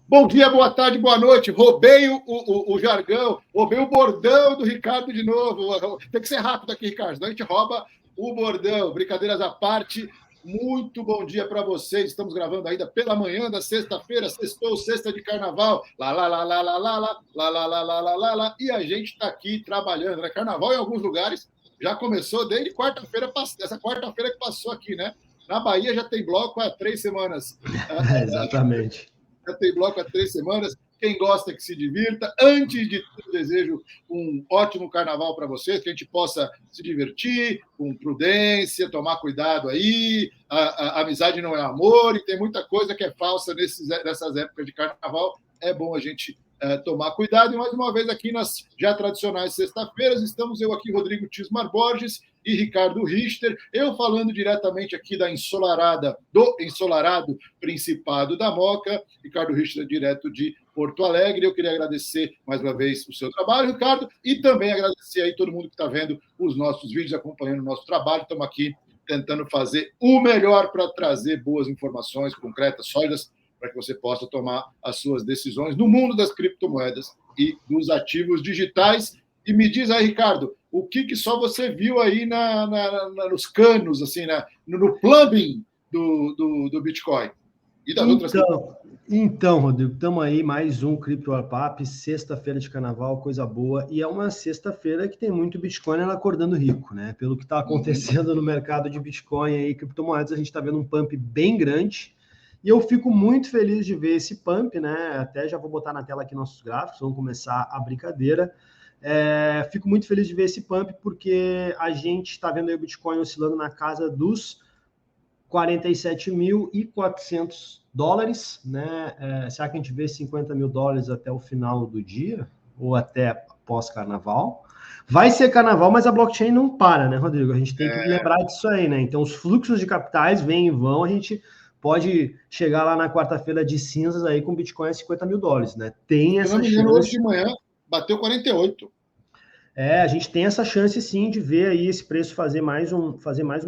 Bom dia, boa tarde, boa noite. Roubei o jargão, roubei o bordão do Ricardo de novo. Tem que ser rápido aqui, Ricardo, senão a gente rouba o bordão. Brincadeiras à parte, muito bom dia para vocês. Estamos gravando ainda pela manhã da sexta-feira, sextou, sexta de carnaval. Lá, lá, lá, lá, lá, lá, lá, lá, lá, lá, lá, lá, lá, lá. E a gente está aqui trabalhando, né? Carnaval em alguns lugares já começou desde quarta-feira, essa quarta-feira que passou aqui, né? Na Bahia já tem bloco há 3 semanas. Exatamente. Já tem bloco há 3 semanas. Quem gosta que se divirta. Antes de tudo, desejo um ótimo carnaval para vocês, que a gente possa se divertir com prudência, tomar cuidado aí. A amizade não é amor e tem muita coisa que é falsa nessas épocas de carnaval. É bom a gente tomar cuidado. E mais uma vez aqui nas já tradicionais sexta-feiras, estamos eu aqui, Rodrigo Tismar Borges e Ricardo Richter, eu falando diretamente aqui do ensolarado Principado da Moca, Ricardo Richter direto de Porto Alegre. Eu queria agradecer mais uma vez o seu trabalho, Ricardo, e também agradecer aí todo mundo que está vendo os nossos vídeos, acompanhando o nosso trabalho. Estamos aqui tentando fazer o melhor para trazer boas informações concretas, sólidas, para que você possa tomar as suas decisões no mundo das criptomoedas e dos ativos digitais. E me diz aí, Ricardo, o que só você viu aí nos canos, assim, no plumbing do Bitcoin e das outras criptomoedas? Então, Rodrigo, estamos aí, mais um CryptoWrap, sexta-feira de carnaval, coisa boa, e é uma sexta-feira que tem muito Bitcoin acordando rico, né? Pelo que está acontecendo no mercado de Bitcoin e criptomoedas, a gente está vendo um pump bem grande, e eu fico muito feliz de ver esse pump, né? Até já vou botar na tela aqui nossos gráficos, vamos começar a brincadeira. Fico muito feliz de ver esse pump, porque a gente está vendo aí o Bitcoin oscilando na casa dos 47.400 dólares, né? Será que a gente vê 50 mil dólares até o final do dia? Ou até pós-carnaval? Vai ser carnaval, mas a blockchain não para, né, Rodrigo? A gente tem que lembrar disso aí, né? Então, os fluxos de capitais vêm e vão, a gente pode chegar lá na quarta-feira de cinzas aí com Bitcoin a 50 mil dólares, né? Tem essa chance. Hoje de manhã bateu 48. A gente tem essa chance, sim, de ver aí esse preço fazer mais uma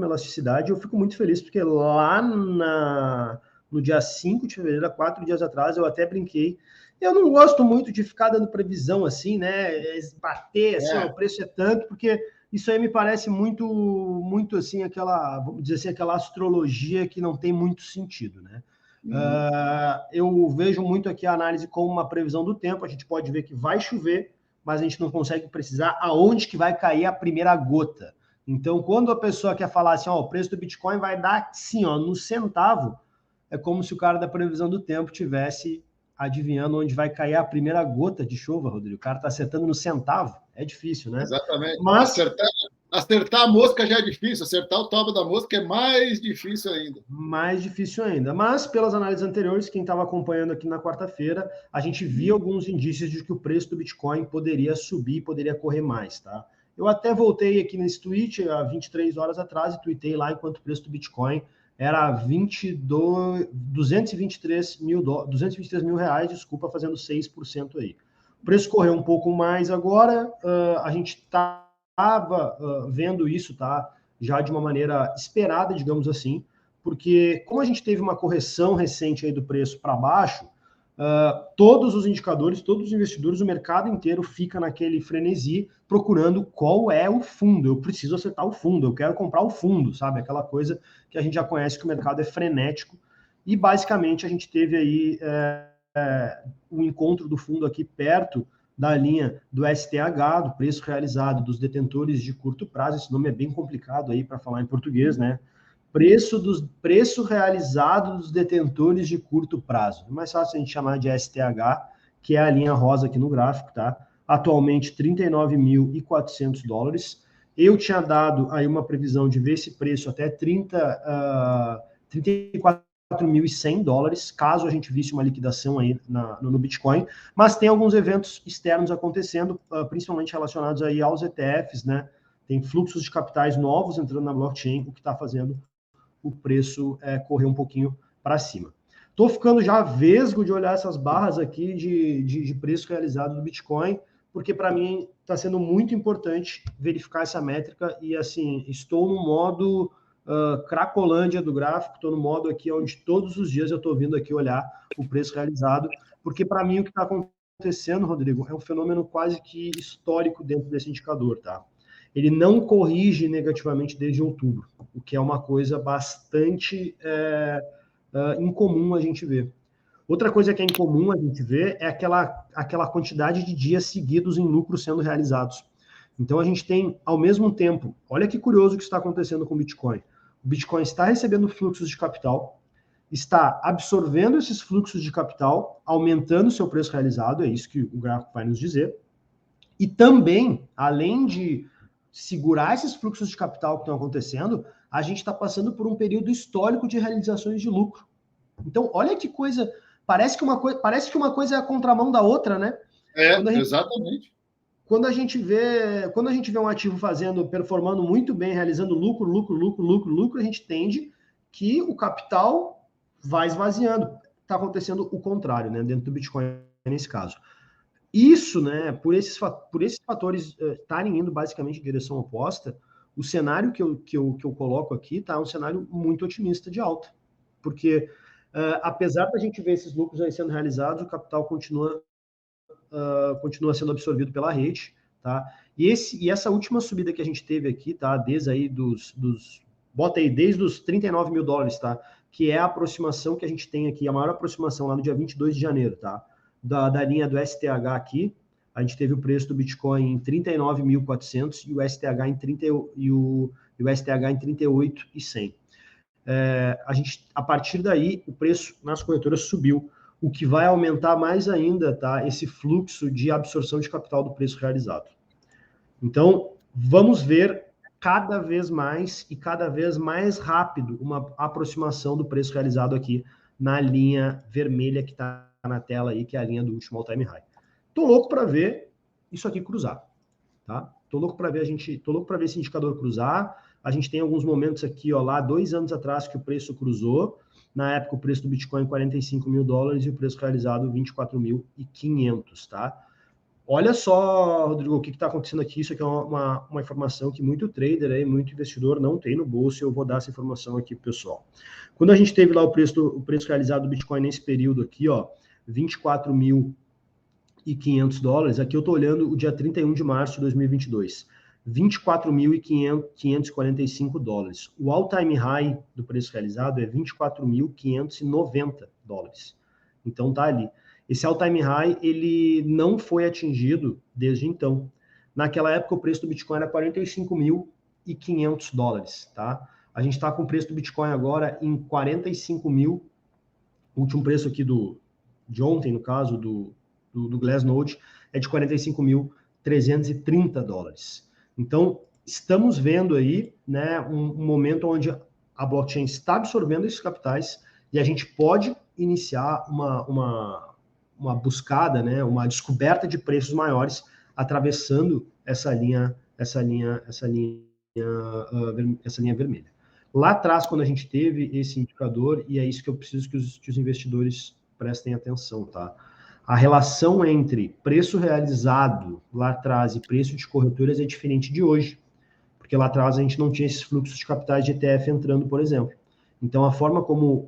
elasticidade. Eu fico muito feliz, porque lá no dia 5 de fevereiro, há 4 dias atrás, eu até brinquei. Eu não gosto muito de ficar dando previsão assim, né? Bater, assim, ó, o preço é tanto, porque isso aí me parece muito assim, vamos dizer assim, aquela astrologia que não tem muito sentido, né? Eu vejo muito aqui a análise como uma previsão do tempo. A gente pode ver que vai chover, mas a gente não consegue precisar aonde que vai cair a primeira gota. Então, quando a pessoa quer falar assim, ó, o preço do Bitcoin vai dar, sim, ó, no centavo, é como se o cara da previsão do tempo tivesse adivinhando onde vai cair a primeira gota de chuva, Rodrigo. O cara está acertando no centavo. É difícil, né? Exatamente. Mas acertar a mosca já é difícil, acertar o toba da mosca é mais difícil ainda. Mais difícil ainda. Mas, pelas análises anteriores, quem estava acompanhando aqui na quarta-feira, a gente via alguns indícios de que o preço do Bitcoin poderia subir, poderia correr mais, tá? Eu até voltei aqui nesse tweet há 23 horas atrás e tuitei lá enquanto o preço do Bitcoin era 223 mil reais, desculpa, fazendo 6% aí. O preço correu um pouco mais agora, a gente estava vendo isso, tá? Já de uma maneira esperada, digamos assim, porque como a gente teve uma correção recente aí do preço para baixo, todos os indicadores, todos os investidores, o mercado inteiro fica naquele frenesi procurando qual é o fundo. Eu preciso acertar o fundo, eu quero comprar o fundo, sabe? Aquela coisa que a gente já conhece que o mercado é frenético. E basicamente a gente teve aí o encontro do fundo aqui perto da linha do STH, do preço realizado dos detentores de curto prazo. Esse nome é bem complicado aí para falar em português, né? Preço realizado dos detentores de curto prazo. É mais fácil a gente chamar de STH, que é a linha rosa aqui no gráfico, tá? Atualmente, 39.400 dólares. Eu tinha dado aí uma previsão de ver esse preço até 34.100 dólares, caso a gente visse uma liquidação aí no Bitcoin, mas tem alguns eventos externos acontecendo, principalmente relacionados aí aos ETFs, né? Tem fluxos de capitais novos entrando na blockchain, o que está fazendo o preço correr um pouquinho para cima. Estou ficando já vesgo de olhar essas barras aqui de preço realizado do Bitcoin, porque para mim está sendo muito importante verificar essa métrica e, assim, estou no modo Cracolândia do gráfico, estou no modo aqui onde todos os dias eu estou vindo aqui olhar o preço realizado, porque para mim o que está acontecendo, Rodrigo, é um fenômeno quase que histórico dentro desse indicador, tá? Ele não corrige negativamente desde outubro, o que é uma coisa bastante incomum a gente ver. Outra coisa que é incomum a gente ver é aquela quantidade de dias seguidos em lucro sendo realizados. Então a gente tem, ao mesmo tempo, olha que curioso o que está acontecendo com o Bitcoin. O Bitcoin está recebendo fluxos de capital, está absorvendo esses fluxos de capital, aumentando o seu preço realizado, é isso que o gráfico vai nos dizer. E também, além de segurar esses fluxos de capital que estão acontecendo, a gente está passando por um período histórico de realizações de lucro. Então, olha que coisa, parece que uma coisa é a contramão da outra, né? Exatamente. Quando a gente vê um ativo performando muito bem, realizando lucro, a gente entende que o capital vai esvaziando. Está acontecendo o contrário, né? Dentro do Bitcoin nesse caso. Isso, né? Por esses fatores estarem indo basicamente em direção oposta, o cenário que eu coloco aqui tá um cenário muito otimista de alta, porque apesar da gente ver esses lucros aí sendo realizados, o capital continua sendo absorvido pela rede, tá? E essa última subida que a gente teve aqui, tá? Desde aí desde os 39 mil dólares, tá? Que é a aproximação que a gente tem aqui, a maior aproximação lá no dia 22 de janeiro, tá? Da linha do STH aqui, a gente teve o preço do Bitcoin em 39.400 e o STH em 38.100. A partir daí, o preço nas corretoras subiu, o que vai aumentar mais ainda, tá, esse fluxo de absorção de capital do preço realizado. Então, vamos ver cada vez mais e cada vez mais rápido uma aproximação do preço realizado aqui na linha vermelha que está na tela aí, que é a linha do último all-time high. Tô louco para ver isso aqui cruzar, tá? Tô louco para ver esse indicador cruzar. A gente tem alguns momentos aqui, ó, lá 2 anos atrás que o preço cruzou. Na época, o preço do Bitcoin 45 mil dólares e o preço realizado 24.500, tá? Olha só, Rodrigo, o que está acontecendo aqui. Isso aqui é uma informação que muito trader, aí, muito investidor não tem no bolso. Eu vou dar essa informação aqui pro pessoal. Quando a gente teve lá o preço realizado do Bitcoin nesse período aqui, ó, 24.500 dólares, aqui eu estou olhando o dia 31 de março de 2022. 24.545 dólares. O all-time high do preço realizado é 24.590 dólares. Então tá ali. Esse all-time high, ele não foi atingido desde então. Naquela época, o preço do Bitcoin era 45.500 dólares, tá? A gente está com o preço do Bitcoin agora em 45 mil. O último preço aqui de ontem, no caso, do Glassnode, é de 45.330 dólares. Então, estamos vendo aí, né, um momento onde a blockchain está absorvendo esses capitais e a gente pode iniciar uma buscada, né, uma descoberta de preços maiores atravessando essa linha vermelha. Lá atrás, quando a gente teve esse indicador, e é isso que eu preciso que os investidores prestem atenção, tá? A relação entre preço realizado lá atrás e preço de corretoras é diferente de hoje, porque lá atrás a gente não tinha esses fluxos de capitais de ETF entrando, por exemplo. Então, a forma como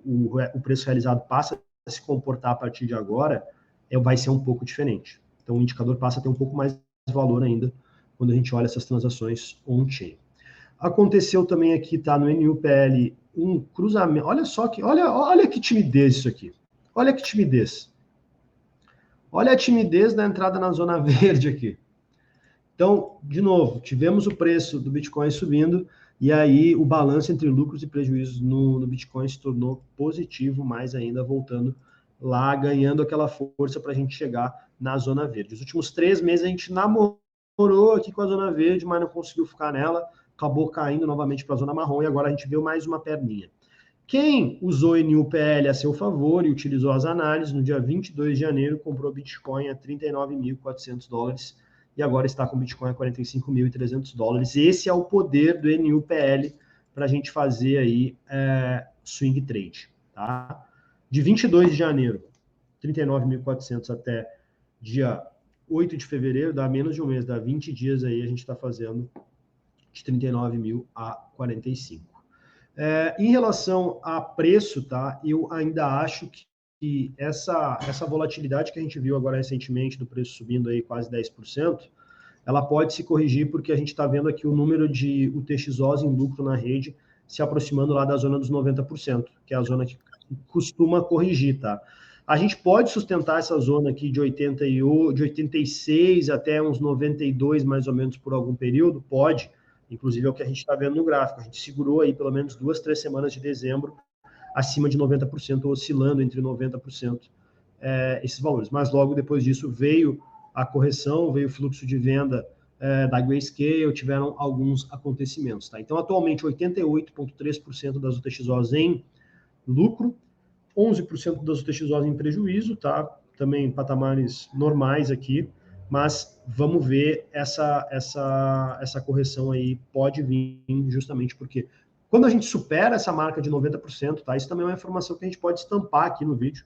o preço realizado passa a se comportar a partir de agora vai ser um pouco diferente. Então, o indicador passa a ter um pouco mais de valor ainda quando a gente olha essas transações on-chain. Aconteceu também aqui, tá, no NUPL, um cruzamento. Olha só olha que timidez isso aqui. Olha que timidez. Olha a timidez da entrada na zona verde aqui. Então, de novo, tivemos o preço do Bitcoin subindo e aí o balanço entre lucros e prejuízos no Bitcoin se tornou positivo, mais ainda voltando lá, ganhando aquela força para a gente chegar na zona verde. Os últimos 3 meses a gente namorou aqui com a zona verde, mas não conseguiu ficar nela, acabou caindo novamente para a zona marrom e agora a gente viu mais uma perninha. Quem usou NUPL a seu favor e utilizou as análises, no dia 22 de janeiro, comprou Bitcoin a 39.400 dólares e agora está com Bitcoin a 45.300 dólares. Esse é o poder do NUPL para a gente fazer aí swing trade. Tá? De 22 de janeiro, 39.400 até dia 8 de fevereiro, dá menos de um mês, dá 20 dias aí, a gente está fazendo de 39 mil a 45. Em relação a preço, tá? Eu ainda acho que essa volatilidade que a gente viu agora recentemente do preço subindo aí quase 10%, ela pode se corrigir porque a gente está vendo aqui o número de UTXOs em lucro na rede se aproximando lá da zona dos 90%, que é a zona que costuma corrigir, tá? A gente pode sustentar essa zona aqui de 86 até uns 92 mais ou menos por algum período? Pode, inclusive é o que a gente está vendo no gráfico. A gente segurou aí pelo menos 2, 3 semanas de dezembro acima de 90%, oscilando entre 90% esses valores. Mas logo depois disso veio a correção, veio o fluxo de venda da Grayscale, tiveram alguns acontecimentos. Tá? Então, atualmente, 88,3% das UTXOs em lucro, 11% das UTXOs em prejuízo, tá? Também patamares normais aqui, mas vamos ver essa correção aí, pode vir justamente porque quando a gente supera essa marca de 90%, tá? Isso também é uma informação que a gente pode estampar aqui no vídeo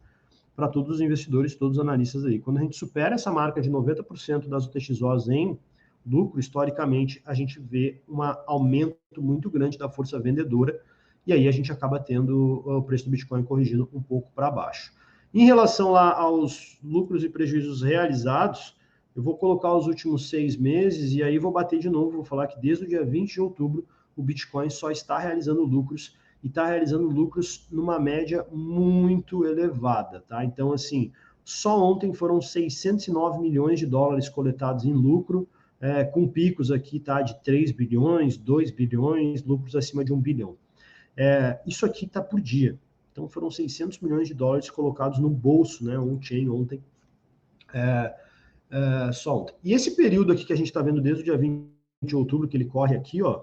para todos os investidores, todos os analistas aí. Quando a gente supera essa marca de 90% das UTXOs em lucro, historicamente, a gente vê um aumento muito grande da força vendedora, e aí a gente acaba tendo o preço do Bitcoin corrigindo um pouco para baixo. Em relação lá aos lucros e prejuízos realizados, eu vou colocar os últimos 6 meses, e aí vou bater de novo, vou falar que desde o dia 20 de outubro, o Bitcoin só está realizando lucros, e está realizando lucros numa média muito elevada, tá? Então, assim, só ontem foram 609 milhões de dólares coletados em lucro, com picos aqui, tá? De 3 bilhões, 2 bilhões, lucros acima de 1 bilhão. Isso aqui está por dia. Então, foram 600 milhões de dólares colocados no bolso, né? On-chain ontem, só ontem. E esse período aqui que a gente está vendo desde o dia 20 de outubro, que ele corre aqui, ó,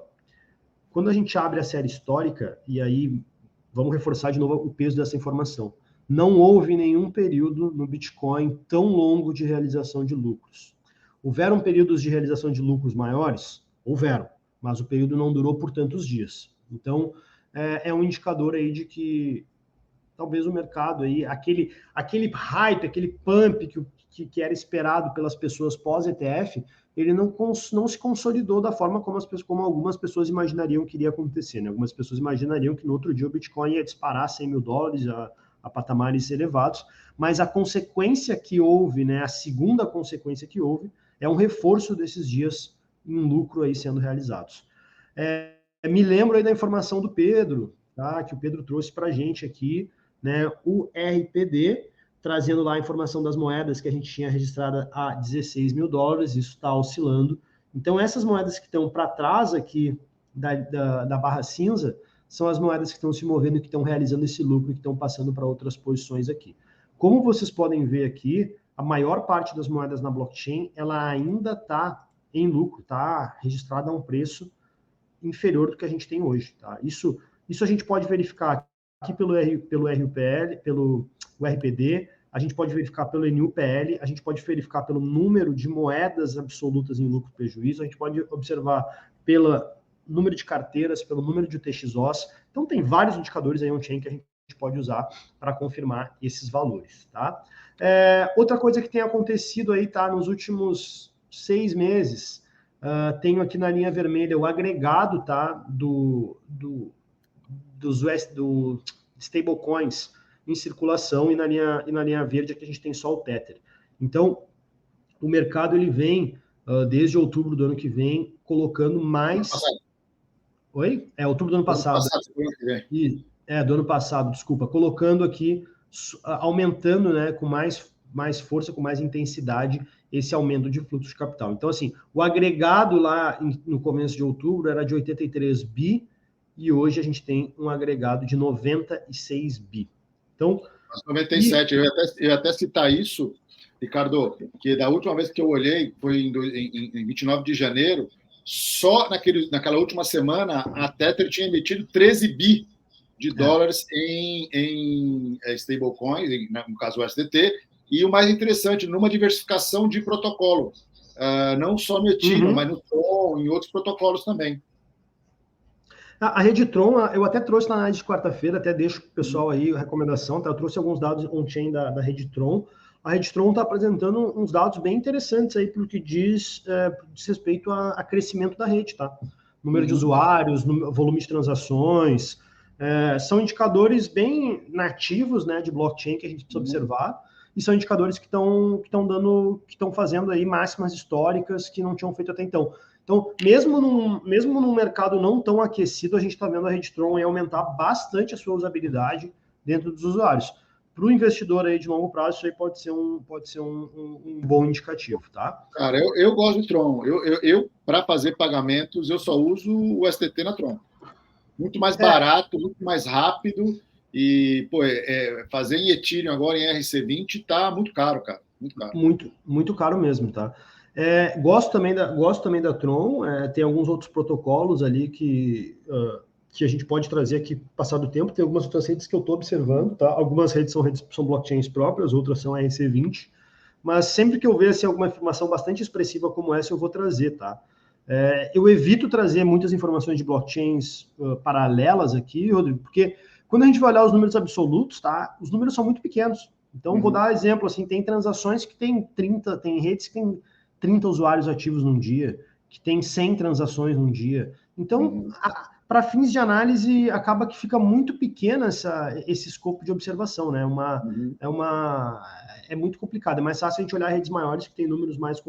quando a gente abre a série histórica, e aí vamos reforçar de novo o peso dessa informação, não houve nenhum período no Bitcoin tão longo de realização de lucros. Houveram períodos de realização de lucros maiores? Houveram, mas o período não durou por tantos dias. Então, é um indicador aí de que talvez o mercado aí, aquele hype, aquele pump que era esperado pelas pessoas pós-ETF, ele não se consolidou da forma como algumas pessoas imaginariam que iria acontecer. Né? Algumas pessoas imaginariam que no outro dia o Bitcoin ia disparar 100 mil dólares a patamares elevados, mas a consequência que houve, né, a segunda consequência que houve, é um reforço desses dias em lucro aí sendo realizados. Me lembro aí da informação do Pedro, tá, que o Pedro trouxe para a gente aqui, né, o RPD, trazendo lá a informação das moedas que a gente tinha registrada a 16 mil dólares, isso está oscilando. Então, essas moedas que estão para trás aqui da barra cinza são as moedas que estão se movendo, que estão realizando esse lucro, que estão passando para outras posições aqui. Como vocês podem ver aqui, a maior parte das moedas na blockchain, ela ainda está em lucro, está registrada a um preço inferior do que a gente tem hoje. Tá? Isso a gente pode verificar aqui pelo RUPL, pelo RPD, a gente pode verificar pelo NUPL, a gente pode verificar pelo número de moedas absolutas em lucro e prejuízo, a gente pode observar pelo número de carteiras, pelo número de UTXOs. Então, tem vários indicadores aí on-chain que a gente pode usar para confirmar esses valores, tá? Outra coisa que tem acontecido aí, tá? Nos últimos 6 meses, tenho aqui na linha vermelha o agregado, tá? Dos stablecoins em circulação, e na linha verde aqui a gente tem só o Tether. Então, o mercado ele vem, desde outubro do ano que vem, colocando mais... Oi? Outubro do ano passado. Do ano passado, desculpa. Colocando aqui, aumentando, né, com mais força, com mais intensidade, esse aumento de fluxo de capital. Então, assim, o agregado lá no começo de outubro era de 83 bi, e hoje a gente tem um agregado de 96 bi. Então, 97, eu ia até citar isso, Ricardo, que da última vez que eu olhei, foi em 29 de janeiro, só naquela última semana, a Tether tinha emitido 13 bi de dólares em stablecoins, no caso o SDT, e o mais interessante, numa diversificação de protocolo, não só no Ethereum, mas no Tron, em outros protocolos também. A rede Tron, eu até trouxe na análise de quarta-feira, até deixo para o pessoal aí a recomendação, tá? Eu trouxe alguns dados on-chain da rede Tron. A rede Tron está apresentando uns dados bem interessantes aí pelo que diz respeito a crescimento da rede, tá? Número de usuários, volume de transações, São indicadores bem nativos, né, de blockchain que a gente precisa observar, e são indicadores que estão fazendo aí máximas históricas que não tinham feito até então. Então, mesmo num mercado não tão aquecido, a gente está vendo a Redstron aumentar bastante a sua usabilidade dentro dos usuários. Para o investidor aí de longo prazo, isso aí pode ser um bom indicativo, tá? Cara, eu gosto de Tron. Eu para fazer pagamentos, eu só uso o STT na Tron. Muito mais barato, muito mais rápido. E, pô, fazer em Ethereum agora em RC20 tá muito caro, cara. Muito caro. Muito caro mesmo, tá? Gosto também da Tron. Tem alguns outros protocolos ali que a gente pode trazer aqui passado o tempo. Tem algumas outras redes que eu estou observando, tá? Algumas redes são blockchains próprias, outras são RC20. Mas sempre que eu ver assim, alguma informação bastante expressiva como essa, eu vou trazer, tá? Eu evito trazer muitas informações de blockchains paralelas aqui, Rodrigo, porque quando a gente vai olhar os números absolutos, tá? Os números são muito pequenos. Então, vou dar exemplo, assim, tem transações que tem redes que tem 30 usuários ativos num dia, que tem 100 transações num dia. Então, para fins de análise, acaba que fica muito pequeno esse escopo de observação, né? É muito complicado. É mais fácil a gente olhar redes maiores que tem números mais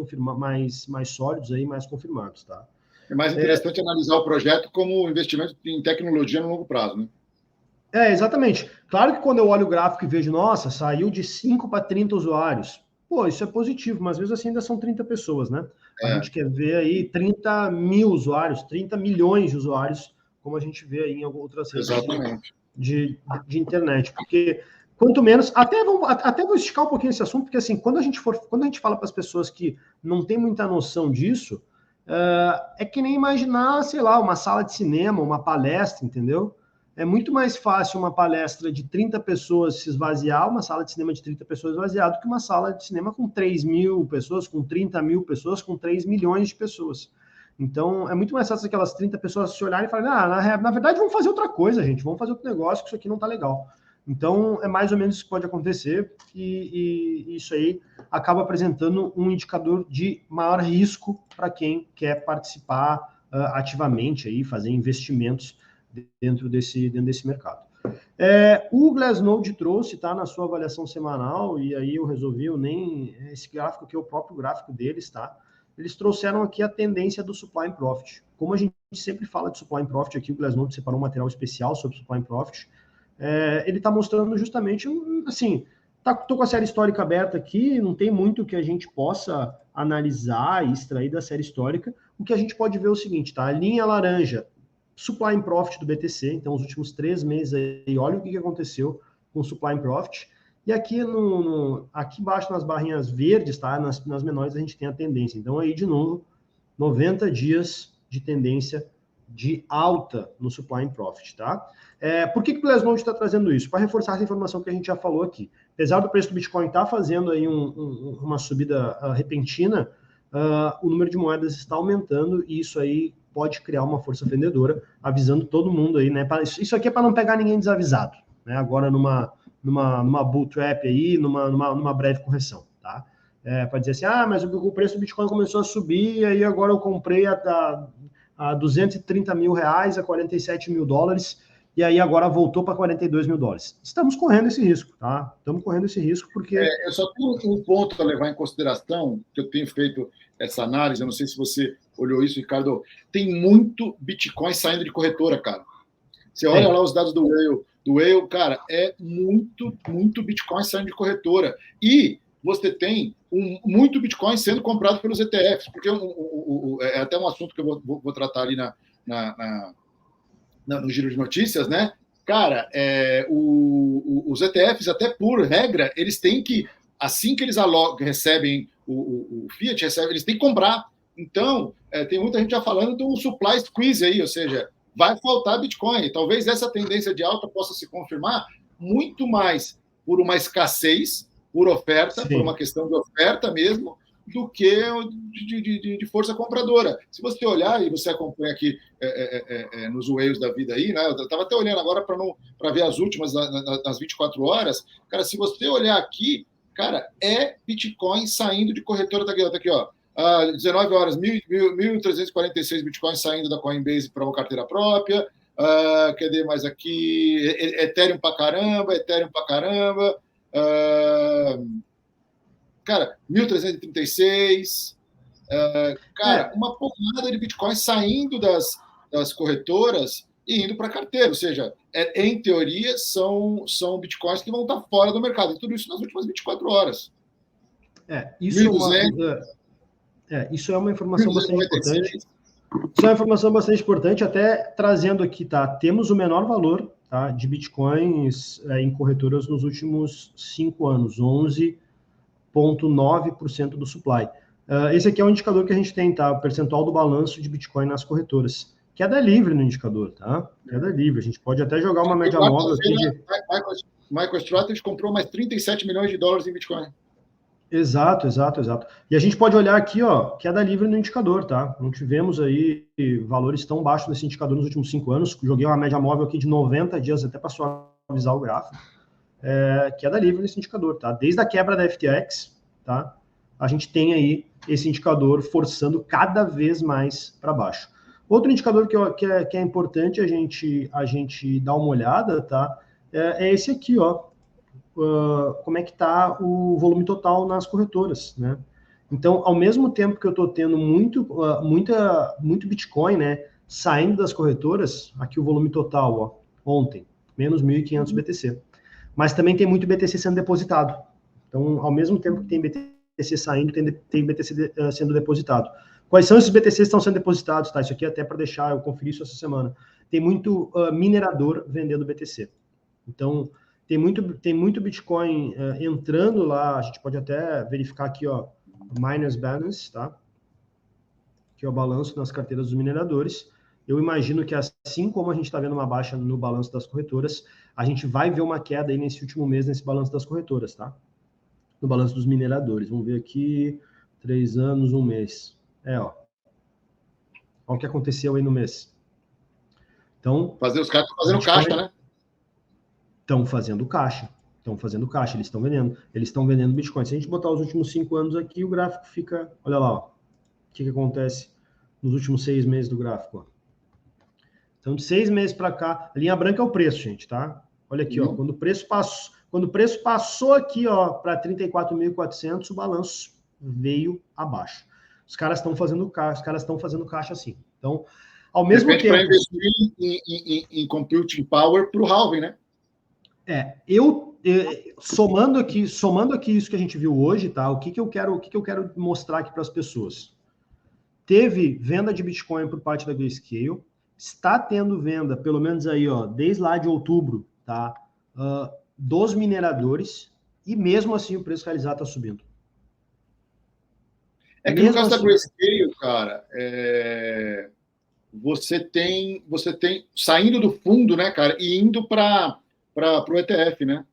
sólidos aí, mais confirmados, tá? É mais interessante analisar o projeto como investimento em tecnologia no longo prazo, né? Exatamente. Claro que quando eu olho o gráfico e vejo, nossa, saiu de 5 para 30 usuários. Pô, isso é positivo, mas às vezes assim ainda são 30 pessoas, né? A gente quer ver aí 30 mil usuários, 30 milhões de usuários, como a gente vê aí em outras redes de internet. Porque quanto menos, até vou esticar um pouquinho esse assunto, porque assim, quando a gente fala para as pessoas que não tem muita noção disso, é que nem imaginar, sei lá, uma sala de cinema, uma palestra, entendeu? É muito mais fácil uma palestra de 30 pessoas se esvaziar, uma sala de cinema de 30 pessoas esvaziar, do que uma sala de cinema com 3 mil pessoas, com 30 mil pessoas, com 3 milhões de pessoas. Então, é muito mais fácil aquelas 30 pessoas se olharem e falarem, na verdade, vamos fazer outra coisa, gente, vamos fazer outro negócio, que isso aqui não tá legal. Então, é mais ou menos isso que pode acontecer, e isso aí acaba apresentando um indicador de maior risco para quem quer participar ativamente, aí, fazer investimentos dentro desse mercado. O Glassnode trouxe, tá, na sua avaliação semanal, e aí eu resolvi, esse gráfico aqui é o próprio gráfico deles, tá? Eles trouxeram aqui a tendência do Supply and Profit. Como a gente sempre fala de Supply and Profit aqui, o Glassnode separou um material especial sobre Supply and Profit. Ele está mostrando justamente, assim, tô com a série histórica aberta aqui, não tem muito que a gente possa analisar e extrair da série histórica. O que a gente pode ver é o seguinte, tá? A linha laranja, Supply and Profit do BTC, então os últimos 3 meses aí, olha o que aconteceu com o Supply and Profit. E aqui, aqui embaixo nas barrinhas verdes, tá? Nas menores a gente tem a tendência. Então aí, de novo, 90 dias de tendência de alta no Supply and Profit, tá? Por que o Glassnode está trazendo isso? Para reforçar essa informação que a gente já falou aqui. Apesar do preço do Bitcoin estar fazendo aí uma subida repentina, o número de moedas está aumentando e isso aí pode criar uma força vendedora, avisando todo mundo aí, né? Isso aqui é para não pegar ninguém desavisado, né? Agora numa bull trap aí, numa breve correção, tá? Para dizer assim, mas o preço do Bitcoin começou a subir, e aí agora eu comprei a 230 mil reais, a 47 mil dólares, e aí agora voltou para 42 mil dólares. Estamos correndo esse risco, tá? Estamos correndo esse risco porque... Eu só tenho um ponto a levar em consideração, que eu tenho feito essa análise, eu não sei se você olhou isso, Ricardo, tem muito Bitcoin saindo de corretora, cara. Você olha lá os dados do Whale, cara, é muito Bitcoin saindo de corretora. E você tem muito Bitcoin sendo comprado pelos ETFs, porque é até um assunto que eu vou tratar ali no giro de notícias, né? Cara, os ETFs, até por regra, eles têm que, assim que eles recebem o Fiat, eles têm que comprar. Então, tem muita gente já falando do supply squeeze aí, ou seja, vai faltar Bitcoin. Talvez essa tendência de alta possa se confirmar muito mais por uma escassez, por oferta, Sim. por uma questão de oferta mesmo, do que de força compradora. Se você olhar, e você acompanha aqui nos whales da vida aí, né? Eu estava até olhando agora para ver as últimas nas 24 horas. Cara, se você olhar aqui, cara, é Bitcoin saindo de corretora. Tá aqui, ó. 19 horas, 1.346 Bitcoins saindo da Coinbase para uma carteira própria. Cadê mais aqui? Ethereum pra caramba. Cara, 1.336. Cara, uma porrada de Bitcoin saindo das corretoras e indo para carteira. Ou seja, em teoria, são Bitcoins que vão estar fora do mercado. E tudo isso nas últimas 24 horas. Isso é uma informação bastante importante. Isso é uma informação bastante importante, até trazendo aqui, tá? Temos o menor valor, tá, de Bitcoins em corretoras nos últimos 5 anos, 11,9% do supply. Esse aqui é o indicador que a gente tem, tá? O percentual do balanço de Bitcoin nas corretoras. Queda livre no indicador, tá? Queda livre. A gente pode até jogar uma média móvel aqui de... MicroStrategy comprou mais 37 milhões de dólares em Bitcoin. Exato. E a gente pode olhar aqui, ó, queda livre no indicador, tá? Não tivemos aí valores tão baixos nesse indicador nos últimos 5 anos. Joguei uma média móvel aqui de 90 dias até para suavizar o gráfico. Queda livre nesse indicador, tá? Desde a quebra da FTX, tá? A gente tem aí esse indicador forçando cada vez mais para baixo. Outro indicador que é importante a gente dar uma olhada, tá? É esse aqui, ó. Como é que está o volume total nas corretoras, né? Então, ao mesmo tempo que eu estou tendo muito Bitcoin, né, saindo das corretoras, aqui o volume total, ó, ontem, menos 1.500 BTC. Mas também tem muito BTC sendo depositado. Então, ao mesmo tempo que tem BTC saindo, tem BTC sendo depositado. Quais são esses BTCs que estão sendo depositados, tá? Isso aqui até para deixar, eu conferi isso essa semana. Tem muito minerador vendendo BTC. Então, tem muito Bitcoin entrando lá, a gente pode até verificar aqui, ó, Miners Balance, tá? Que é o balanço nas carteiras dos mineradores. Eu imagino que assim como a gente está vendo uma baixa no balanço das corretoras, a gente vai ver uma queda aí nesse último mês nesse balanço das corretoras, tá? No balanço dos mineradores. Vamos ver aqui, 3 anos, 1 mês. Ó. Olha o que aconteceu aí no mês. Então, os caras estão fazendo caixa, né? Estão fazendo caixa, eles estão vendendo Bitcoin. Se a gente botar os últimos 5 anos aqui, o gráfico fica, olha lá, ó, o que acontece nos últimos 6 meses do gráfico, ó. Então, de 6 meses para cá, a linha branca é o preço, gente, tá? Olha aqui, ó, quando o preço passou aqui, ó, para 34.400, o balanço veio abaixo. Os caras estão fazendo caixa assim. Então, ao mesmo tempo... para investir em computing power para o halving, né? Somando aqui isso que a gente viu hoje, tá? O que eu quero mostrar aqui para as pessoas? Teve venda de Bitcoin por parte da Grayscale, está tendo venda, pelo menos aí, ó, desde lá de outubro, tá? Dos mineradores, e mesmo assim o preço realizado está subindo. Que no caso da Grayscale, cara, você tem saindo do fundo, né, cara, e indo para o ETF, né?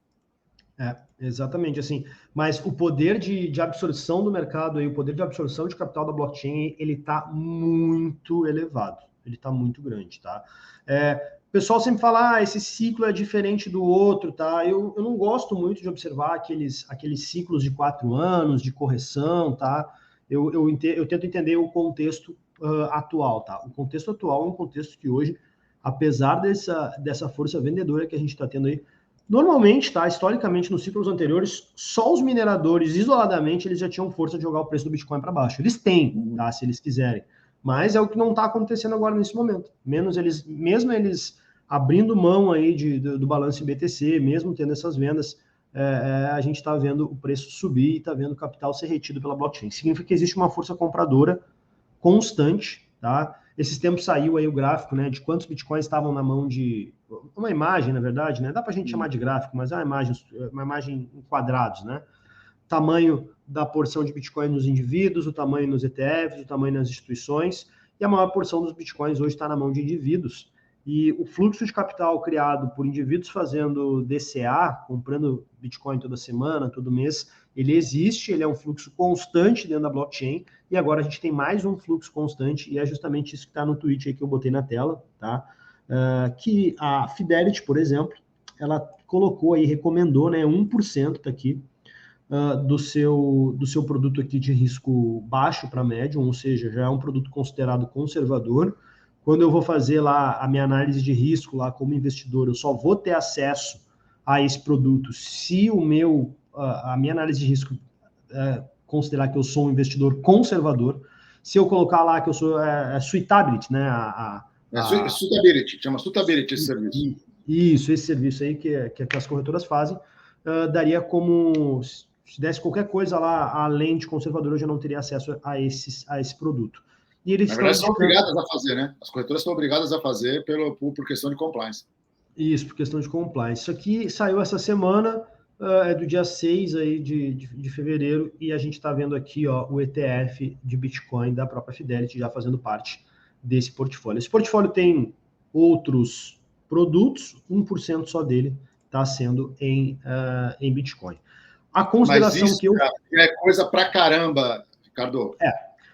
Exatamente, assim, mas o poder de absorção do mercado, aí, o poder de absorção de capital da blockchain, ele está muito elevado, ele está muito grande, tá? O pessoal sempre fala, esse ciclo é diferente do outro, tá? Eu não gosto muito de observar aqueles ciclos de 4 anos, de correção, tá? Eu tento entender o contexto atual, tá? O contexto atual é um contexto que hoje, apesar dessa força vendedora que a gente está tendo aí, normalmente, tá, historicamente, nos ciclos anteriores, só os mineradores, isoladamente, eles já tinham força de jogar o preço do Bitcoin para baixo. Eles têm, tá, se eles quiserem. Mas é o que não está acontecendo agora nesse momento. Mesmo eles abrindo mão aí do balanço em BTC, mesmo tendo essas vendas, a gente está vendo o preço subir e está vendo o capital ser retido pela blockchain. Significa que existe uma força compradora constante, tá? Esses tempos saiu aí o gráfico, né, de quantos bitcoins estavam na mão de... Uma imagem, na verdade, né? Dá para a gente chamar de gráfico, mas é uma imagem em quadrados, né? Tamanho da porção de bitcoin nos indivíduos, o tamanho nos ETFs, o tamanho nas instituições, e a maior porção dos bitcoins hoje está na mão de indivíduos. E o fluxo de capital criado por indivíduos fazendo DCA, comprando Bitcoin toda semana, todo mês, ele existe, ele é um fluxo constante dentro da blockchain, e agora a gente tem mais um fluxo constante, e é justamente isso que está no tweet aí que eu botei na tela, tá? Que a Fidelity, por exemplo, ela colocou aí, recomendou, né, 1%, tá aqui, do seu produto aqui de risco baixo para médio, ou seja, já é um produto considerado conservador, quando eu vou fazer lá a minha análise de risco lá como investidor, eu só vou ter acesso a esse produto se a minha análise de risco considerar que eu sou um investidor conservador. Se eu colocar lá que eu sou suitability, né? Suitability, chama suitability esse serviço. Isso, esse serviço aí que as corretoras fazem, daria como, se desse qualquer coisa lá, além de conservador, eu já não teria acesso a esse produto. E eles Na verdade, são obrigadas a fazer, né? As corretoras são obrigadas a fazer por questão de compliance. Isso, por questão de compliance. Isso aqui saiu essa semana, é do dia 6 aí de fevereiro, e a gente está vendo aqui o ETF de Bitcoin da própria Fidelity já fazendo parte desse portfólio. Esse portfólio tem outros produtos, 1% só dele está sendo em Bitcoin. A consideração Mas isso, que eu... é coisa pra caramba, Ricardo.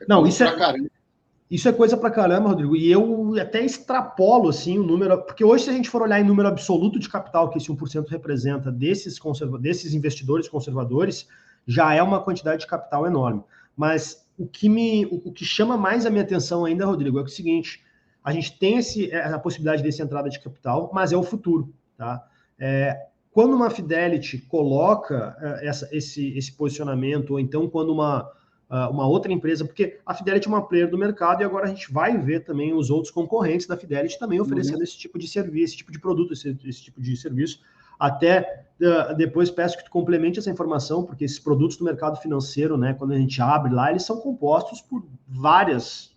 Não, isso é... Caramba. Isso é coisa pra caramba, Rodrigo, e eu até extrapolo assim o número, porque hoje se a gente for olhar em número absoluto de capital que esse 1% representa desses investidores conservadores, já é uma quantidade de capital enorme. Mas o que chama mais a minha atenção ainda, Rodrigo, é o seguinte, a gente tem a possibilidade dessa entrada de capital, mas é o futuro, tá? Quando uma Fidelity coloca esse posicionamento, ou então quando uma outra empresa, porque a Fidelity é uma player do mercado e agora a gente vai ver também os outros concorrentes da Fidelity também oferecendo esse tipo de serviço, esse tipo de produto, esse tipo de serviço. Até depois peço que tu complemente essa informação, porque esses produtos do mercado financeiro, né, quando a gente abre lá, eles são compostos por vários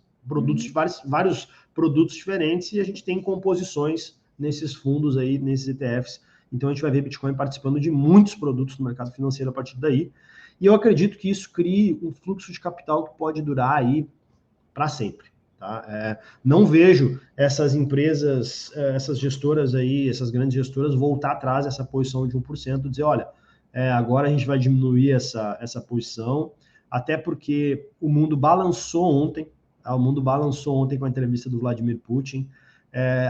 produtos diferentes e a gente tem composições nesses fundos aí, nesses ETFs. Então a gente vai ver Bitcoin participando de muitos produtos do mercado financeiro a partir daí. E eu acredito que isso crie um fluxo de capital que pode durar aí para sempre. Tá? Não vejo essas empresas, essas gestoras aí, essas grandes gestoras, voltar atrás dessa posição de 1%, dizer, olha, agora a gente vai diminuir essa posição, até porque o mundo balançou ontem, tá? O mundo balançou ontem com a entrevista do Vladimir Putin.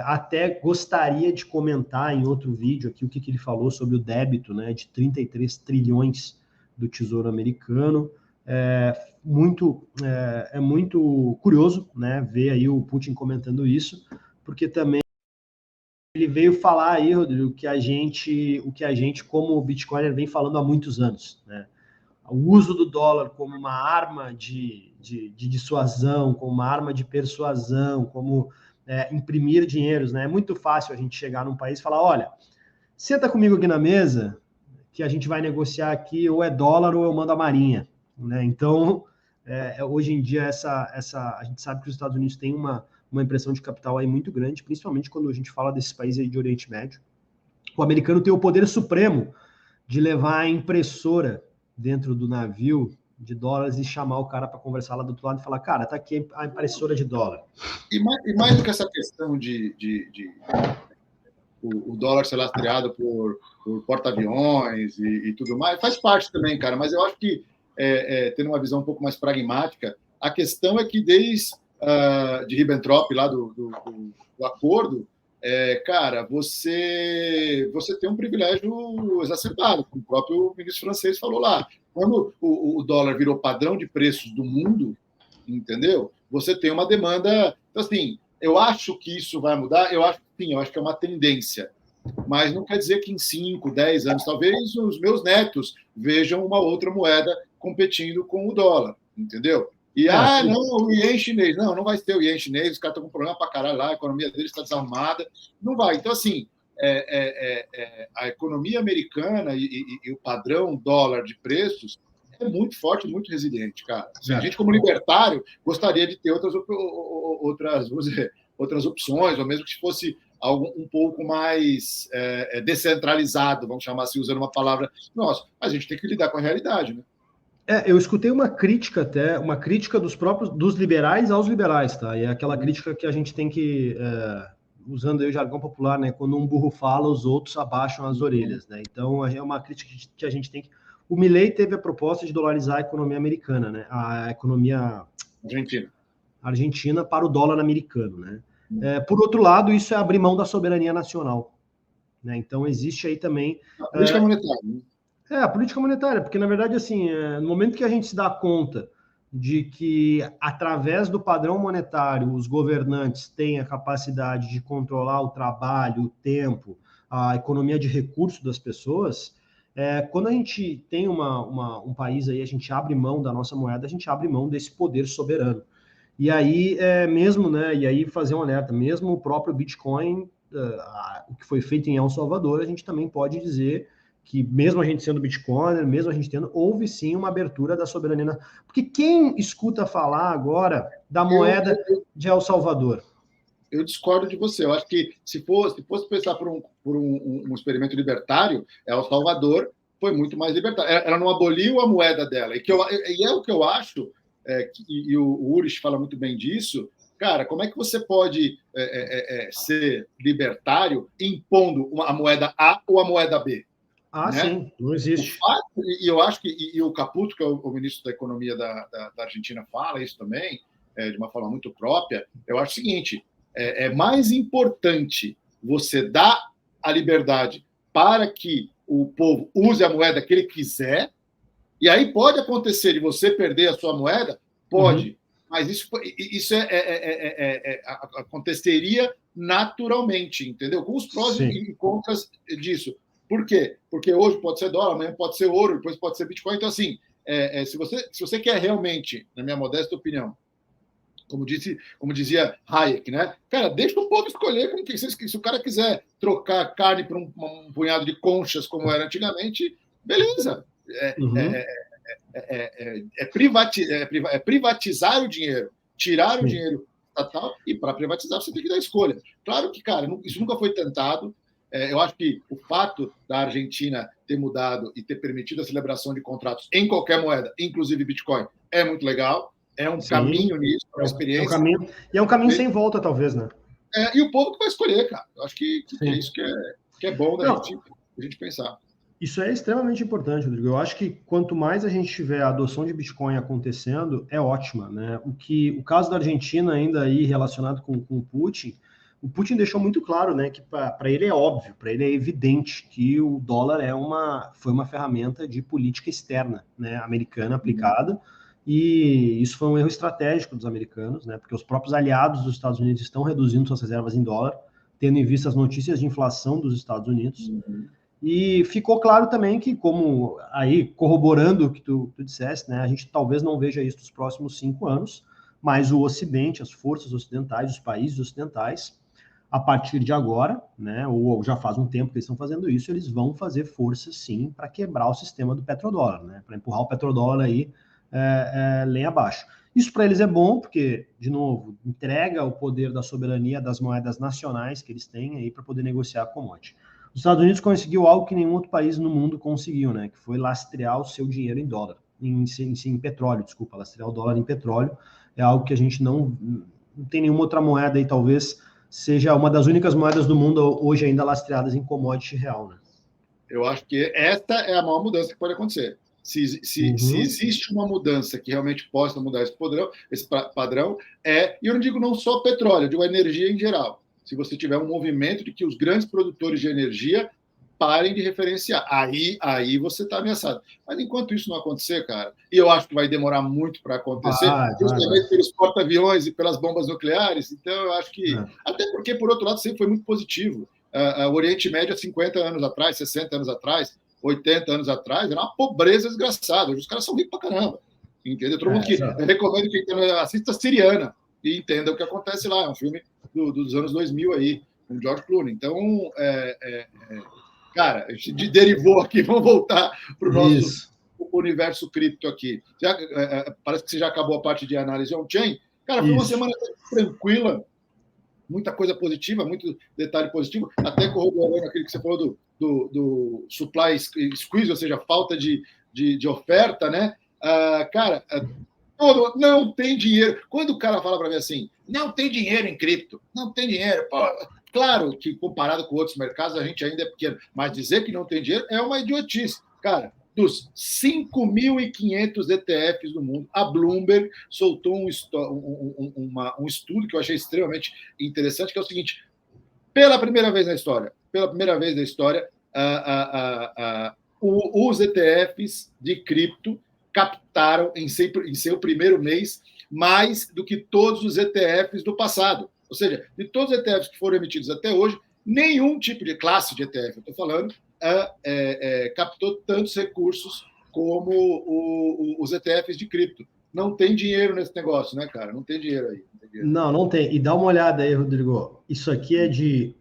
Até gostaria de comentar em outro vídeo aqui o que ele falou sobre o débito, né, de 33 trilhões do Tesouro Americano. É muito curioso, né, ver aí o Putin comentando isso, porque também ele veio falar aí, Rodrigo, o que a gente como Bitcoiner vem falando há muitos anos, né? O uso do dólar como uma arma de dissuasão, como uma arma de persuasão, como imprimir dinheiros, né? É muito fácil a gente chegar num país e falar, olha, senta comigo aqui na mesa, que a gente vai negociar aqui, ou é dólar ou eu mando a marinha, né? Então, hoje em dia, a gente sabe que os Estados Unidos têm uma impressão de capital aí muito grande, principalmente quando a gente fala desses países aí de Oriente Médio. O americano tem o poder supremo de levar a impressora dentro do navio de dólares e chamar o cara para conversar lá do outro lado e falar, cara, tá aqui a impressora de dólar. E mais do que essa questão de o dólar ser lastreado por porta-aviões e tudo mais, faz parte também, cara, mas eu acho que, tendo uma visão um pouco mais pragmática, a questão é que desde de Ribbentrop, lá do acordo, cara, você tem um privilégio exacerbado, como o próprio ministro francês falou lá. Quando o dólar virou padrão de preços do mundo, entendeu? Você tem uma demanda... Então, assim, eu acho que isso vai mudar, eu acho que é uma tendência, mas não quer dizer que em 5, 10 anos, talvez os meus netos vejam uma outra moeda competindo com o dólar, entendeu? E, não, o iene chinês. Não vai ter o iene chinês, os caras estão com problema para caralho lá, a economia deles está desarrumada, não vai. Então, assim, a economia americana e o padrão dólar de preços é muito forte, muito resiliente, cara. Assim, a gente, como libertário, gostaria de ter outras opções, ou mesmo que fosse algo um pouco mais descentralizado, vamos chamar assim, usando uma palavra nossa. Mas a gente tem que lidar com a realidade, né? Eu escutei uma crítica dos liberais aos liberais, tá? E é aquela crítica que a gente tem que, usando aí o jargão popular, né? Quando um burro fala, os outros abaixam as orelhas, né? Então, é uma crítica que a gente tem que... O Milei teve a proposta de dolarizar a economia americana, né? A economia argentina para o dólar americano, né? Por outro lado, isso é abrir mão da soberania nacional, né? Então, existe aí também... A política monetária, né? A política monetária, porque, na verdade, assim, no momento que a gente se dá conta de que, através do padrão monetário, os governantes têm a capacidade de controlar o trabalho, o tempo, a economia de recursos das pessoas, quando a gente tem um país aí, a gente abre mão da nossa moeda, a gente abre mão desse poder soberano. E aí, mesmo, né, e aí fazer um alerta, mesmo o próprio Bitcoin, o que foi feito em El Salvador, a gente também pode dizer que mesmo a gente sendo Bitcoin, mesmo a gente tendo, houve sim uma abertura da soberania. Porque quem escuta falar agora da moeda de El Salvador? Eu discordo de você. Eu acho que se fosse pensar por um experimento libertário, El Salvador foi muito mais libertário. Ela não aboliu a moeda dela. E é o que eu acho, e o Urich fala muito bem disso. Cara, como é que você pode ser libertário impondo a moeda A ou a moeda B? Ah, Né? sim, não existe. E eu acho que o Caputo, que é o ministro da Economia da Argentina, fala isso também, de uma forma muito própria. Eu acho o seguinte: é mais importante você dar a liberdade para que o povo use a moeda que ele quiser, e aí pode acontecer de você perder a sua moeda? Pode, mas isso aconteceria naturalmente, entendeu? Com os prós e contras disso. Por quê? Porque hoje pode ser dólar, amanhã pode ser ouro, depois pode ser Bitcoin. Então, assim, se você quer realmente, na minha modesta opinião, como dizia Hayek, né? Cara, deixa o povo escolher com quem. Se o cara quiser trocar carne por um punhado de conchas, como era antigamente, beleza. Privatizar o dinheiro, tirar o dinheiro estatal, e para privatizar você tem que dar escolha. Claro que, cara, isso nunca foi tentado. Eu acho que o fato da Argentina ter mudado e ter permitido a celebração de contratos em qualquer moeda, inclusive Bitcoin, é muito legal. É um caminho nisso, é uma experiência. É um caminho sem volta, talvez, né? E o povo que vai escolher, cara. Eu acho que é isso que é bom da gente pensar. Isso é extremamente importante, Rodrigo. Eu acho que quanto mais a gente tiver a adoção de Bitcoin acontecendo, é ótima, né? O caso da Argentina ainda aí relacionado com o Putin deixou muito claro, né, que para ele é óbvio, para ele é evidente que o dólar foi uma ferramenta de política externa, né, americana aplicada, e isso foi um erro estratégico dos americanos, né, porque os próprios aliados dos Estados Unidos estão reduzindo suas reservas em dólar, tendo em vista as notícias de inflação dos Estados Unidos. E ficou claro também que, como aí corroborando o que tu disseste, né, a gente talvez não veja isso nos próximos 5 anos, mas o Ocidente, as forças ocidentais, os países ocidentais, a partir de agora, né, ou já faz um tempo que eles estão fazendo isso, eles vão fazer força, sim, para quebrar o sistema do petrodólar, né, para empurrar o petrodólar aí lenha abaixo. Isso para eles é bom, porque, de novo, entrega o poder da soberania das moedas nacionais que eles têm aí para poder negociar a commodity. Os Estados Unidos conseguiu algo que nenhum outro país no mundo conseguiu, né, que foi lastrear o seu dinheiro em dólar, em petróleo, desculpa, lastrear o dólar em petróleo, é algo que a gente não tem nenhuma outra moeda aí, talvez seja uma das únicas moedas do mundo hoje ainda lastreadas em commodity real, né? Eu acho que esta é a maior mudança que pode acontecer. Se existe uma mudança que realmente possa mudar esse padrão, e eu não digo não só petróleo, eu digo a energia em geral. Se você tiver um movimento de que os grandes produtores de energia parem de referenciar, aí você está ameaçado. Mas enquanto isso não acontecer, cara, e eu acho que vai demorar muito para acontecer, justamente pelos porta-aviões e pelas bombas nucleares, então eu acho que, até porque, por outro lado, sempre foi muito positivo. O Oriente Médio, há 50 anos atrás, 60 anos atrás, 80 anos atrás, era uma pobreza desgraçada. Hoje os caras são ricos pra caramba. Entendeu? Todo mundo que eu recomendo que assista Siriana e entenda o que acontece lá. É um filme dos anos 2000 aí, com George Clooney. Então, cara, a gente derivou aqui, vamos voltar para o nosso universo cripto aqui. Parece que você já acabou a parte de análise on-chain. Cara, foi uma semana tranquila, muita coisa positiva, muito detalhe positivo, até corroborando aquilo que você falou do supply squeeze, ou seja, falta de oferta, né? Cara, não tem dinheiro. Quando o cara fala para mim assim, não tem dinheiro em cripto, não tem dinheiro, pô, claro que comparado com outros mercados a gente ainda é pequeno, mas dizer que não tem dinheiro é uma idiotice. Cara, dos 5.500 ETFs do mundo, a Bloomberg soltou um estudo que eu achei extremamente interessante, que é o seguinte: pela primeira vez na história, os ETFs de cripto captaram em seu primeiro mês mais do que todos os ETFs do passado. Ou seja, de todos os ETFs que foram emitidos até hoje, nenhum tipo de classe de ETF, eu estou falando, captou tantos recursos como os ETFs de cripto. Não tem dinheiro nesse negócio, né, cara? Não tem dinheiro aí. Não tem. E dá uma olhada aí, Rodrigo. Isso aqui é de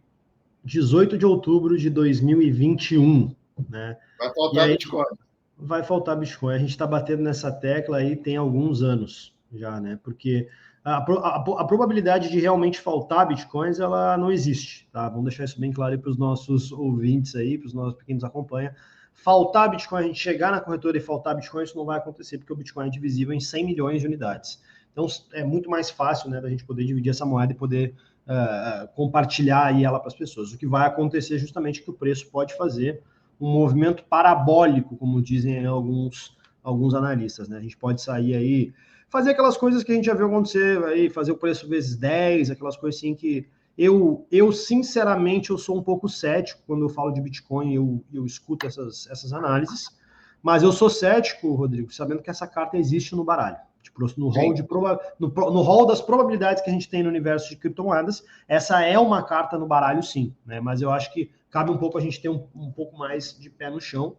18 de outubro de 2021, né? Vai faltar Bitcoin. Vai faltar Bitcoin. A gente está batendo nessa tecla aí tem alguns anos já, né? Porque a probabilidade de realmente faltar Bitcoins, ela não existe, tá? Vamos deixar isso bem claro para os nossos ouvintes aí, para os nossos pequenos que nos acompanham. Faltar Bitcoin, a gente chegar na corretora e faltar Bitcoin, isso não vai acontecer, porque o Bitcoin é divisível em 100 milhões de unidades. Então, é muito mais fácil, né, da gente poder dividir essa moeda e poder compartilhar aí ela para as pessoas. O que vai acontecer justamente é que o preço pode fazer um movimento parabólico, como dizem alguns analistas, né? A gente pode sair aí, fazer aquelas coisas que a gente já viu acontecer aí, fazer o preço vezes 10, aquelas coisas assim que eu sinceramente, eu sou um pouco cético quando eu falo de Bitcoin, eu escuto essas análises, mas eu sou cético, Rodrigo, sabendo que essa carta existe no baralho. Tipo, no rol das probabilidades que a gente tem no universo de criptomoedas, essa é uma carta no baralho, sim, né? Mas eu acho que cabe um pouco a gente ter um pouco mais de pé no chão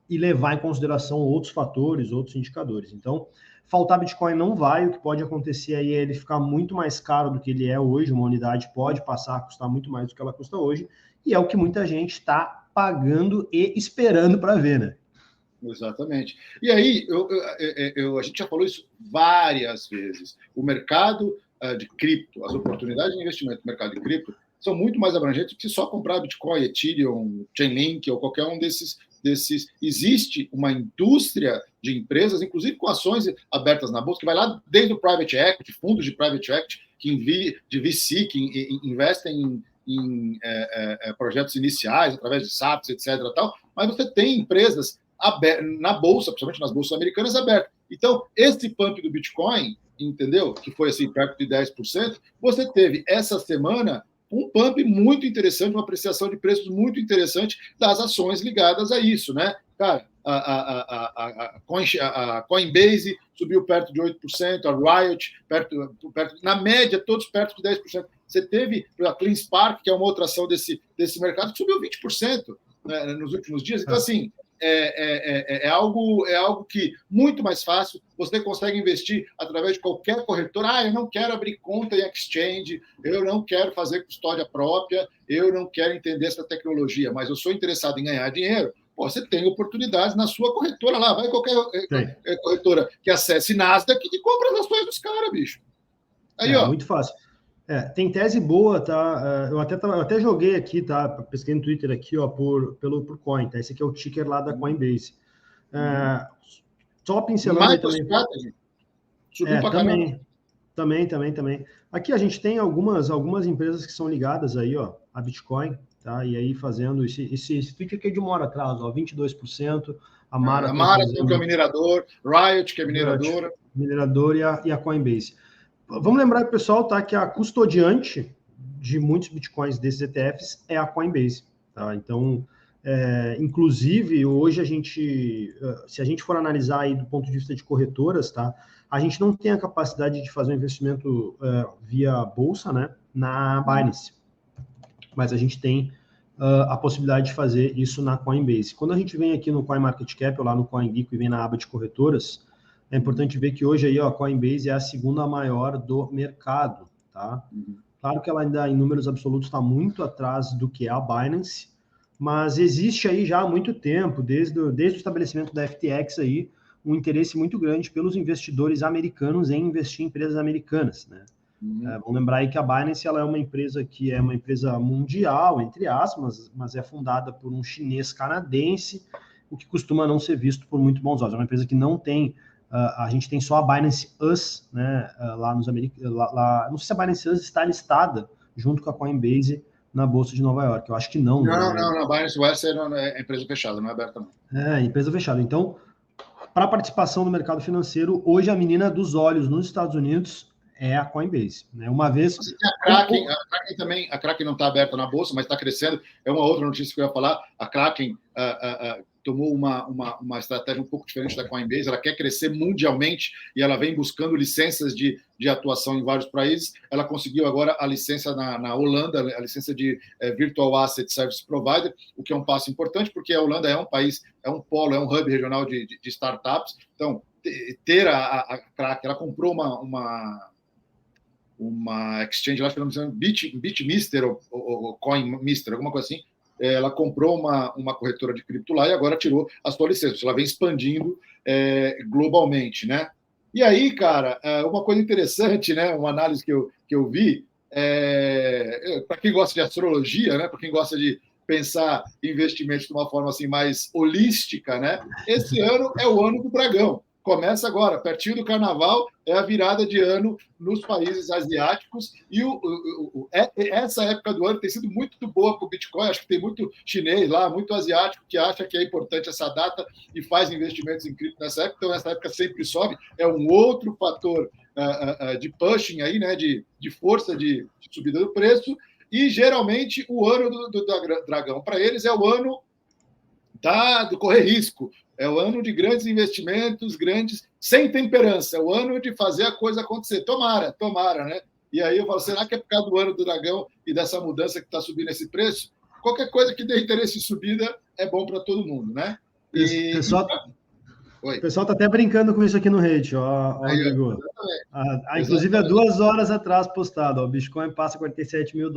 e levar em consideração outros fatores, outros indicadores. Então, faltar Bitcoin não vai, o que pode acontecer aí é ele ficar muito mais caro do que ele é hoje, uma unidade pode passar a custar muito mais do que ela custa hoje, e é o que muita gente está pagando e esperando para ver, né? Exatamente. E aí, a gente já falou isso várias vezes. O mercado de cripto, as oportunidades de investimento no mercado de cripto são muito mais abrangentes do que só comprar Bitcoin, Ethereum, Chainlink ou qualquer um desses. Existe uma indústria de empresas, inclusive com ações abertas na bolsa, que vai lá desde o private equity, fundos de private equity, de VC, que investem em projetos iniciais, através de SAPs, etc. Tal, mas você tem empresas na bolsa, principalmente nas bolsas americanas, abertas. Então, esse pump do Bitcoin, entendeu? Que foi assim, perto de 10%, você teve essa semana um pump muito interessante, uma apreciação de preços muito interessante das ações ligadas a isso, né? Cara, a Coinbase subiu perto de 8%, a Riot, na média, todos perto de 10%. Você teve a CleanSpark, que é uma outra ação desse mercado, que subiu 20%, né, nos últimos dias. Então, assim, é algo que muito mais fácil, você consegue investir através de qualquer corretora. Eu não quero abrir conta em exchange, eu não quero fazer custódia própria, eu não quero entender essa tecnologia, mas eu sou interessado em ganhar dinheiro. Você tem oportunidades na sua corretora lá, vai qualquer corretora que acesse Nasdaq e compra as ações dos caras, bicho. Aí, ó. Muito fácil. Tem tese boa, tá? Eu até joguei aqui, tá? Pesquei no Twitter aqui, ó, por Coin, tá? Esse aqui é o ticker lá da Coinbase. Só pincelando aí também. Subiu pra caramba. Também. Aqui a gente tem algumas empresas que são ligadas aí, ó, a Bitcoin, tá? E aí fazendo esse tweet aqui é de uma hora atrás, ó, 22%. A Marathon, que é o minerador, Riot, que é mineradora. Minerador e a Coinbase. Vamos lembrar, pessoal, tá, que a custodiante de muitos bitcoins desses ETFs é a Coinbase. Tá? Então, inclusive, hoje se a gente for analisar aí do ponto de vista de corretoras, tá, a gente não tem a capacidade de fazer um investimento via bolsa, né, na Binance. Mas a gente tem a possibilidade de fazer isso na Coinbase. Quando a gente vem aqui no CoinMarketCap ou lá no CoinGecko e vem na aba de corretoras, é importante ver que hoje aí, ó, a Coinbase é a segunda maior do mercado, tá? Claro que ela ainda, em números absolutos, está muito atrás do que é a Binance, mas existe aí já há muito tempo, desde o estabelecimento da FTX aí, um interesse muito grande pelos investidores americanos em investir em empresas americanas, né? Vamos lembrar aí que a Binance ela é uma empresa que é uma empresa mundial, entre aspas, mas é fundada por um chinês canadense, o que costuma não ser visto por muito bons olhos. É uma empresa que não tem... a gente tem só a Binance US, né, lá nos americanos. Não sei se a Binance US está listada junto com a Coinbase na Bolsa de Nova York. Eu acho que não. Não, a Binance US é empresa fechada, não é aberta, não. É, empresa fechada. Então, para a participação no mercado financeiro, hoje a menina dos olhos nos Estados Unidos é a Coinbase, né? Uma vez... A Kraken não está aberta na bolsa, mas está crescendo. É uma outra notícia que eu ia falar. A Kraken tomou uma estratégia um pouco diferente da Coinbase. Ela quer crescer mundialmente e ela vem buscando licenças de atuação em vários países. Ela conseguiu agora a licença na Holanda, a licença de Virtual Asset Service Provider, o que é um passo importante, porque a Holanda é um país, é um polo, é um hub regional de startups. Então, ter a Kraken, ela comprou uma exchange, acho que não me engano, BitMister ou CoinMister, alguma coisa assim. Ela comprou uma corretora de cripto lá e agora tirou a sua licença. Ela vem expandindo globalmente, né? E aí, cara, uma coisa interessante, né? Uma análise que eu vi, para quem gosta de astrologia, né? Para quem gosta de pensar investimentos de uma forma assim mais holística, né? Esse ano é o ano do dragão. Começa agora, pertinho do carnaval, é a virada de ano nos países asiáticos, e essa época do ano tem sido muito boa para o Bitcoin. Acho que tem muito chinês lá, muito asiático, que acha que é importante essa data e faz investimentos em cripto nessa época. Então, essa época sempre sobe, é um outro fator de pushing aí, né, de força de subida do preço, e geralmente o ano do dragão para eles é o ano do correr risco. É o ano de grandes investimentos, sem temperança. É o ano de fazer a coisa acontecer. Tomara, né? E aí eu falo, será que é por causa do ano do dragão e dessa mudança que está subindo esse preço? Qualquer coisa que dê interesse em subida é bom para todo mundo, né? O pessoal está até brincando com isso aqui no hate, Rodrigo. Inclusive, há 2 horas atrás postado, o Bitcoin passa $47 mil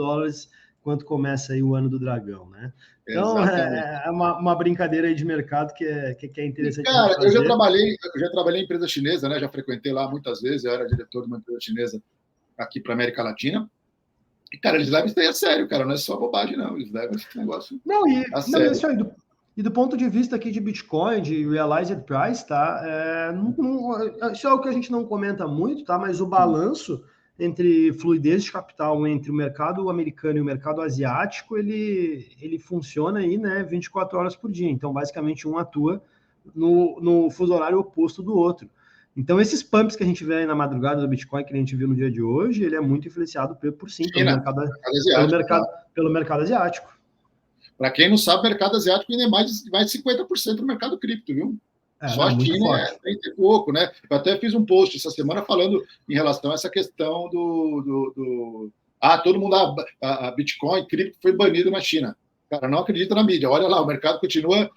quando começa aí o ano do dragão, né? Então, é uma brincadeira aí de mercado que é interessante. Cara, eu já trabalhei em empresa chinesa, né? Já frequentei lá muitas vezes, eu era diretor de uma empresa chinesa aqui para a América Latina. E, cara, eles levam isso aí a sério, cara, não é só bobagem, não. Eles levam esse negócio a sério. Isso aí, e do ponto de vista aqui de Bitcoin, de Realized Price, tá? Isso é o que a gente não comenta muito, tá? Mas o balanço entre fluidez de capital entre o mercado americano e o mercado asiático, ele funciona aí, né, 24 horas por dia. Então, basicamente, um atua no fuso horário oposto do outro. Então, esses pumps que a gente vê aí na madrugada do Bitcoin, que a gente viu no dia de hoje, ele é muito influenciado pelo mercado asiático. Para quem não sabe, o mercado asiático ainda é mais de 50% do mercado cripto, viu? Só a China é 30 e pouco, né? Eu até fiz um post essa semana falando em relação a essa questão todo mundo, a Bitcoin, cripto foi banido na China. Cara, não acredita na mídia. Olha lá, o mercado continua...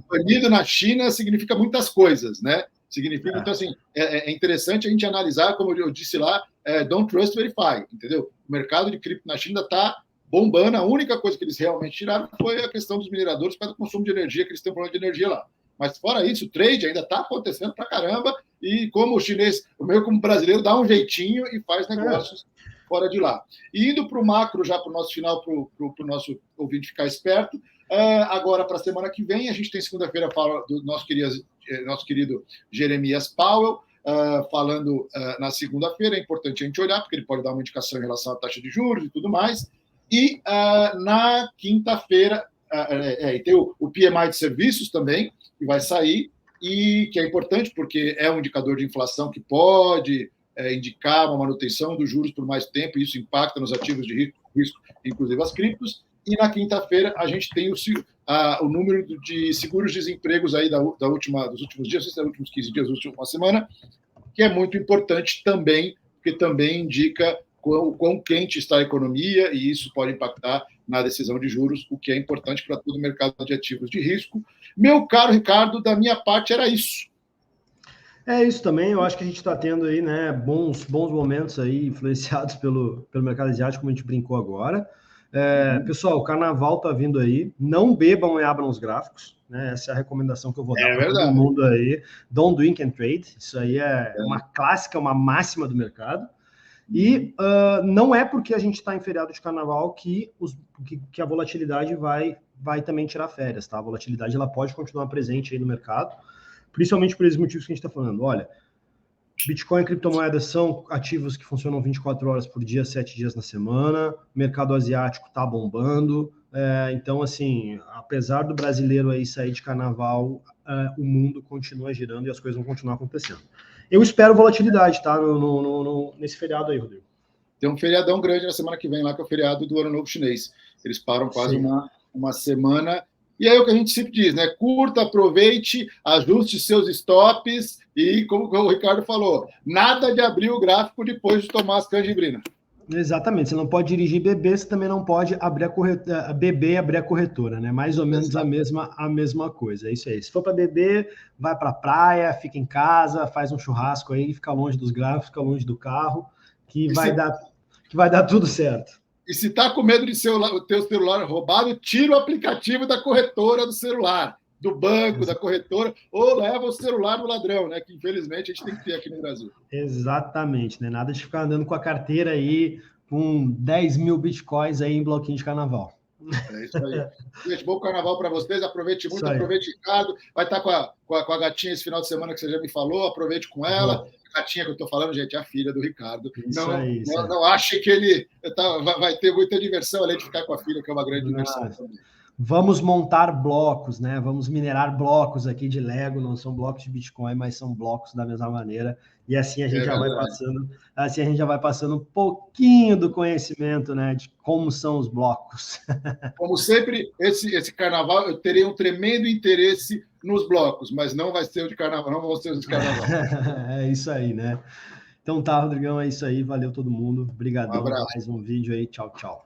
banido na China significa muitas coisas, né? Então, assim, é interessante a gente analisar, como eu disse lá, don't trust, verify, entendeu? O mercado de cripto na China está bombando. A única coisa que eles realmente tiraram foi a questão dos mineradores para o consumo de energia, que eles têm um problema de energia lá. Mas fora isso, o trade ainda está acontecendo pra caramba, e como o chinês, o meu como brasileiro, dá um jeitinho e faz negócios fora de lá. E indo para o macro, já para o nosso final, para o nosso ouvinte ficar esperto, agora para a semana que vem, a gente tem segunda-feira fala do nosso querido Jeremias Powell, falando na segunda-feira. É importante a gente olhar, porque ele pode dar uma indicação em relação à taxa de juros e tudo mais. E na quinta-feira, tem o PMI de serviços também, que vai sair, e que é importante porque é um indicador de inflação que pode indicar uma manutenção dos juros por mais tempo, e isso impacta nos ativos de risco, inclusive as criptos. E na quinta-feira a gente tem o número de seguros-desempregos aí dos últimos dias, dos últimos 15 dias, da última semana, que é muito importante também, porque também indica o quão quente está a economia, e isso pode impactar na decisão de juros, o que é importante para todo o mercado de ativos de risco. Meu caro Ricardo, da minha parte era isso. É isso também. Eu acho que a gente está tendo aí, né, bons momentos aí influenciados pelo mercado asiático, como a gente brincou agora. Pessoal, o carnaval está vindo aí. Não bebam e abram os gráficos, né? Essa é a recomendação que eu vou dar para todo mundo aí. Don't drink and trade. Isso aí é uma clássica, uma máxima do mercado. E não é porque a gente está em feriado de carnaval que a volatilidade vai também tirar férias, tá? A volatilidade ela pode continuar presente aí no mercado, principalmente por esses motivos que a gente está falando. Olha, Bitcoin e criptomoedas são ativos que funcionam 24 horas por dia, 7 dias na semana. O mercado asiático está bombando. Então, assim, apesar do brasileiro aí sair de carnaval, o mundo continua girando e as coisas vão continuar acontecendo. Eu espero volatilidade, tá? Nesse feriado aí, Rodrigo. Tem um feriadão grande na semana que vem lá, que é o feriado do Ano Novo Chinês. Eles param quase uma semana. E aí é o que a gente sempre diz, né? Curta, aproveite, ajuste seus stops e, como o Ricardo falou, nada de abrir o gráfico depois de tomar as canjibrinas. Exatamente, você não pode dirigir e beber, você também não pode abrir beber e abrir a corretora, né? Mais ou menos a mesma coisa, é isso aí. Se for para beber, vai para a praia, fica em casa, faz um churrasco aí, fica longe dos gráficos, fica longe do carro, que vai dar tudo certo. E se está com medo de o teu celular roubado, tira o aplicativo da corretora do celular, do banco, da corretora, ou leva o celular do ladrão, né? Que infelizmente a gente tem que ter aqui no Brasil. Exatamente, né? Nada de ficar andando com a carteira aí com 10 mil bitcoins aí em bloquinho de carnaval. É isso aí. Gente, bom carnaval para vocês. Aproveite muito, aproveite Ricardo. Vai estar com a gatinha esse final de semana que você já me falou. Aproveite com ela. A gatinha que eu estou falando, gente, é a filha do Ricardo. Não ache que ele vai ter muita diversão além de ficar com a filha, que é uma grande diversão também. Vamos montar blocos, né? Vamos minerar blocos aqui de Lego, não são blocos de Bitcoin, mas são blocos da mesma maneira. E assim a gente já vai passando um pouquinho do conhecimento, né, de como são os blocos. Como sempre, esse carnaval eu terei um tremendo interesse nos blocos, mas não vai ser o de carnaval, não vão ser os de carnaval. É isso aí, né? Então tá, Rodrigão, é isso aí. Valeu todo mundo. Obrigadão por mais um vídeo aí. Tchau, tchau.